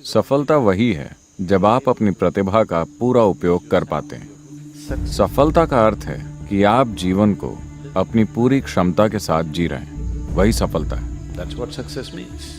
सफलता वही है जब आप अपनी प्रतिभा का पूरा उपयोग कर पाते हैं। सफलता का अर्थ है कि आप जीवन को अपनी पूरी क्षमता के साथ जी रहे हैं, वही सफलता है। That's what success means.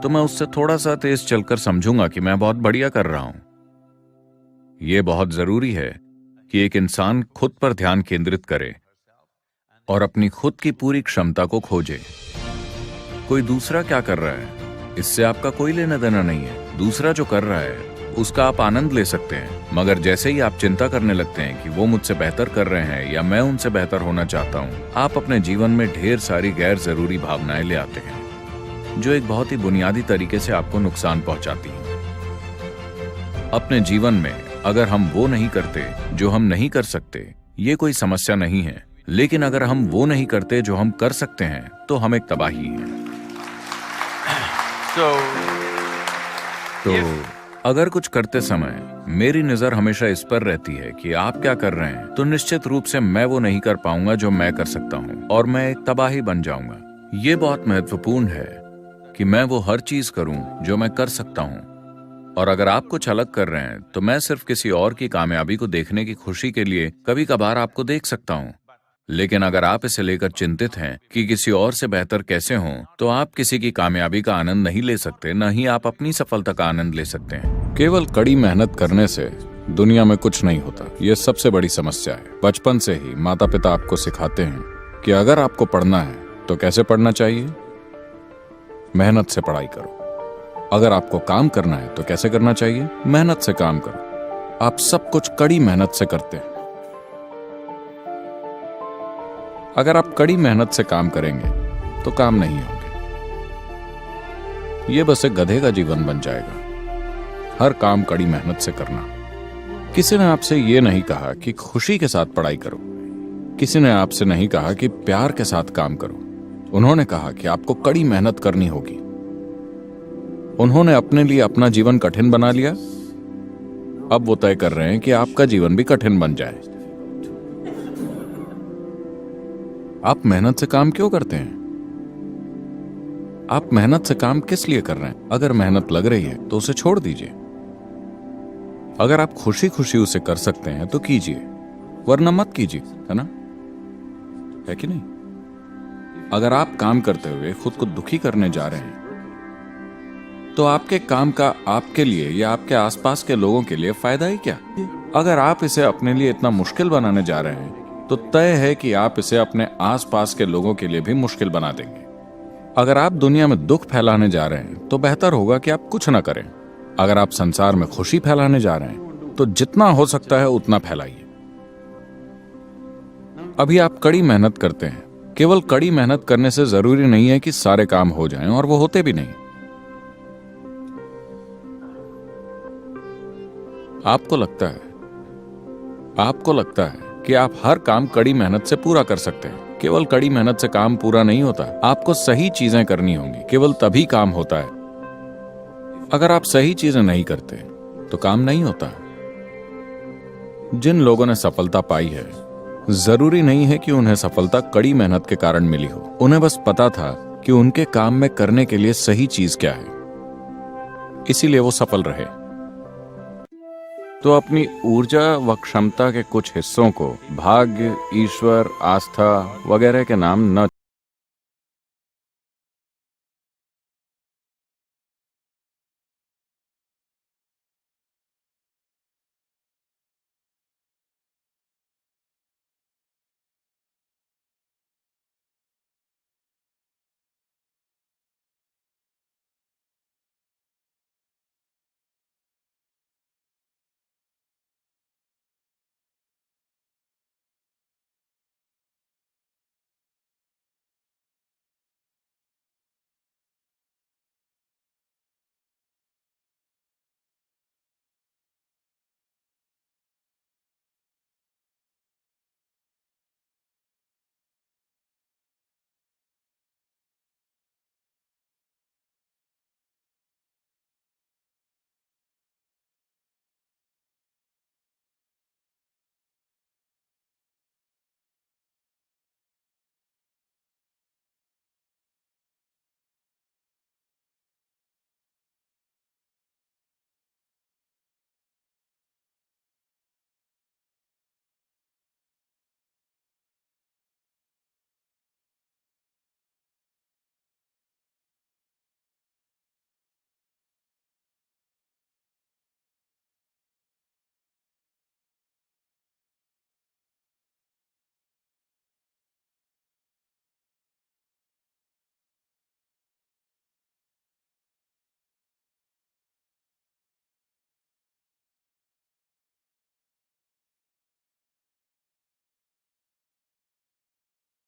तो मैं उससे थोड़ा सा तेज चलकर समझूंगा कि मैं बहुत बढ़िया कर रहा हूं। यह बहुत जरूरी है कि एक इंसान खुद पर ध्यान केंद्रित करे और अपनी खुद की पूरी क्षमता को खोजे। कोई दूसरा क्या कर रहा है, इससे आपका कोई लेना देना नहीं है। दूसरा जो कर रहा है उसका आप आनंद ले सकते हैं, मगर जैसे ही आप चिंता करने लगते हैं कि वो मुझसे बेहतर कर रहे हैं या मैं उनसे बेहतर होना चाहता हूं, आप अपने जीवन में ढेर सारी गैर जरूरी भावनाएं ले आते हैं जो एक बहुत ही बुनियादी तरीके से आपको नुकसान पहुंचाती हैं। अपने जीवन में अगर हम वो नहीं करते जो हम नहीं कर सकते, ये कोई समस्या नहीं है, लेकिन अगर हम वो नहीं करते जो हम कर सकते हैं तो हम एक तबाही है। तो अगर कुछ करते समय मेरी नजर हमेशा इस पर रहती है कि आप क्या कर रहे हैं, तो निश्चित रूप से मैं वो नहीं कर पाऊंगा जो मैं कर सकता हूं और मैं एक तबाही बन जाऊंगा। ये बहुत महत्वपूर्ण है कि मैं वो हर चीज करूं जो मैं कर सकता हूं। और अगर आप कुछ अलग कर रहे हैं तो मैं सिर्फ किसी और की कामयाबी को देखने की खुशी के लिए कभी कभार आपको देख सकता हूं। लेकिन अगर आप इसे लेकर चिंतित हैं कि किसी और से बेहतर कैसे हों, तो आप किसी की कामयाबी का आनंद नहीं ले सकते, न ही आप अपनी सफलता का आनंद ले सकते हैं। केवल कड़ी मेहनत करने से दुनिया में कुछ नहीं होता, यह सबसे बड़ी समस्या है। बचपन से ही माता पिता आपको सिखाते हैं कि अगर आपको पढ़ना है तो कैसे पढ़ना चाहिए, मेहनत से पढ़ाई करो। अगर आपको काम करना है तो कैसे करना चाहिए, मेहनत से काम करो। आप सब कुछ कड़ी मेहनत से करते हैं। अगर आप कड़ी मेहनत से काम करेंगे तो काम नहीं होंगे। यह बस एक गधे का जीवन बन जाएगा, हर काम कड़ी मेहनत से करना। किसी ने आपसे यह नहीं कहा कि खुशी के साथ पढ़ाई करो, किसी ने आपसे नहीं कहा कि प्यार के साथ काम करो। उन्होंने कहा कि आपको कड़ी मेहनत करनी होगी। उन्होंने अपने लिए अपना जीवन कठिन बना लिया। अब वो तय कर रहे हैं कि आपका जीवन भी कठिन बन जाए। आप मेहनत से काम क्यों करते हैं? आप मेहनत से काम किस लिए कर रहे हैं? अगर मेहनत लग रही है तो उसे छोड़ दीजिए। अगर आप खुशी खुशी उसे कर सकते हैं तो कीजिए, वरना मत कीजिए, है ना? है कि नहीं? अगर आप काम करते हुए खुद को दुखी करने जा रहे हैं तो आपके काम का आपके लिए या आपके आसपास के लोगों के लिए फायदा ही क्या? अगर आप इसे अपने लिए इतना मुश्किल बनाने जा रहे हैं तो तय है कि आप इसे अपने आसपास के लोगों के लिए भी मुश्किल बना देंगे। अगर आप दुनिया में दुख फैलाने जा रहे हैं तो बेहतर होगा कि आप कुछ ना करें। अगर आप संसार में खुशी फैलाने जा रहे हैं तो जितना हो सकता है उतना फैलाइए। अभी आप कड़ी मेहनत करते हैं। केवल कड़ी मेहनत करने से जरूरी नहीं है कि सारे काम हो जाएं, और वो होते भी नहीं। आपको लगता है कि आप हर काम कड़ी मेहनत से पूरा कर सकते हैं। केवल कड़ी मेहनत से काम पूरा नहीं होता। आपको सही चीजें करनी होंगी, केवल तभी काम होता है। अगर आप सही चीजें नहीं करते तो काम नहीं होता। जिन लोगों ने सफलता पाई है, जरूरी नहीं है कि उन्हें सफलता कड़ी मेहनत के कारण मिली हो। उन्हें बस पता था कि उनके काम में करने के लिए सही चीज क्या है, इसीलिए वो सफल रहे। तो अपनी ऊर्जा व क्षमता के कुछ हिस्सों को भाग्य, ईश्वर, आस्था वगैरह के नाम न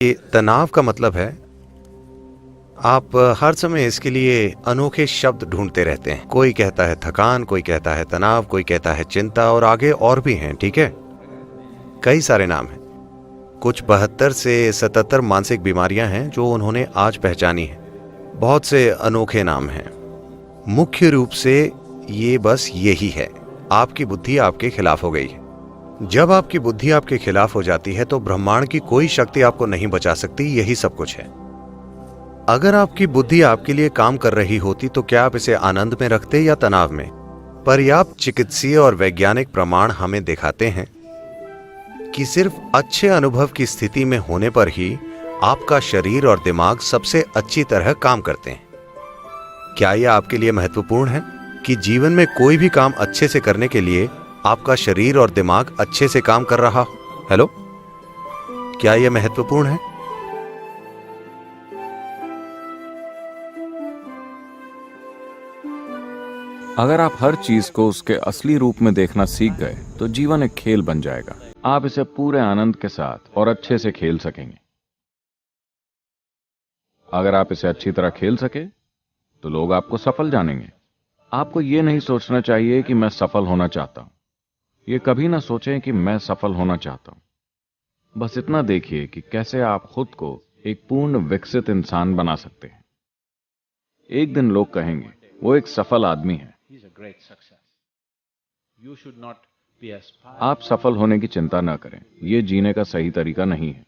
ये तनाव का मतलब है आप हर समय इसके लिए अनोखे शब्द ढूंढते रहते हैं। कोई कहता है थकान, कोई कहता है तनाव, कोई कहता है चिंता, और आगे और भी हैं। ठीक है, कई सारे नाम हैं। कुछ 72 से 77 मानसिक बीमारियां हैं जो उन्होंने आज पहचानी है। बहुत से अनोखे नाम हैं। मुख्य रूप से ये बस यही है, आपकी बुद्धि आपके खिलाफ हो गई है। जब आपकी बुद्धि आपके खिलाफ हो जाती है तो ब्रह्मांड की कोई शक्ति आपको नहीं बचा सकती। यही सब कुछ है। अगर आपकी बुद्धि आपके लिए काम कर रही होती तो क्या आप इसे आनंद में रखते या तनाव में? पर्याप्त चिकित्सीय और वैज्ञानिक प्रमाण हमें दिखाते हैं कि सिर्फ अच्छे अनुभव की स्थिति में होने पर ही आपका शरीर और दिमाग सबसे अच्छी तरह काम करते हैं। क्या यह आपके लिए महत्वपूर्ण है कि जीवन में कोई भी काम अच्छे से करने के लिए आपका शरीर और दिमाग अच्छे से काम कर रहा हो? हेलो, क्या यह महत्वपूर्ण है? अगर आप हर चीज को उसके असली रूप में देखना सीख गए तो जीवन एक खेल बन जाएगा। आप इसे पूरे आनंद के साथ और अच्छे से खेल सकेंगे। अगर आप इसे अच्छी तरह खेल सके तो लोग आपको सफल जानेंगे। आपको यह नहीं सोचना चाहिए कि मैं सफल होना चाहता हूं। ये कभी ना सोचें कि मैं सफल होना चाहता हूं। बस इतना देखिए कि कैसे आप खुद को एक पूर्ण विकसित इंसान बना सकते हैं। एक दिन लोग कहेंगे वो एक सफल आदमी है। आप सफल होने की चिंता ना करें, यह जीने का सही तरीका नहीं है।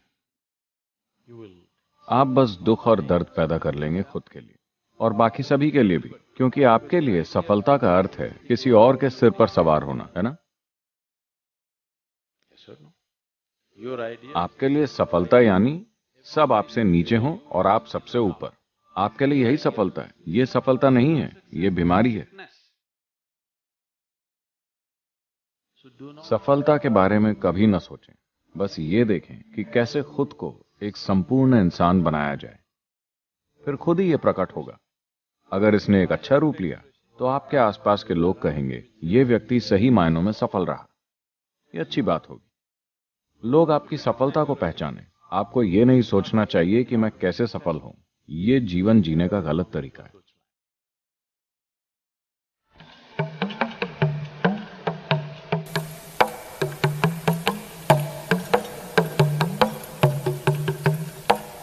आप बस दुख और दर्द पैदा कर लेंगे खुद के लिए और बाकी सभी के लिए भी, क्योंकि आपके लिए सफलता का अर्थ है किसी और के सिर पर सवार होना, है ना? आपके लिए सफलता यानी सब आपसे नीचे हों और आप सबसे ऊपर। आपके लिए यही सफलता है। यह सफलता नहीं है, यह बीमारी है। सफलता के बारे में कभी न सोचें। बस ये देखें कि कैसे खुद को एक संपूर्ण इंसान बनाया जाए, फिर खुद ही ये प्रकट होगा। अगर इसने एक अच्छा रूप लिया तो आपके आसपास के लोग कहेंगे ये व्यक्ति सही मायनों में सफल रहा। ये अच्छी बात होगी। लोग आपकी सफलता को पहचाने। आपको ये नहीं सोचना चाहिए कि मैं कैसे सफल हूं। ये जीवन जीने का गलत तरीका है।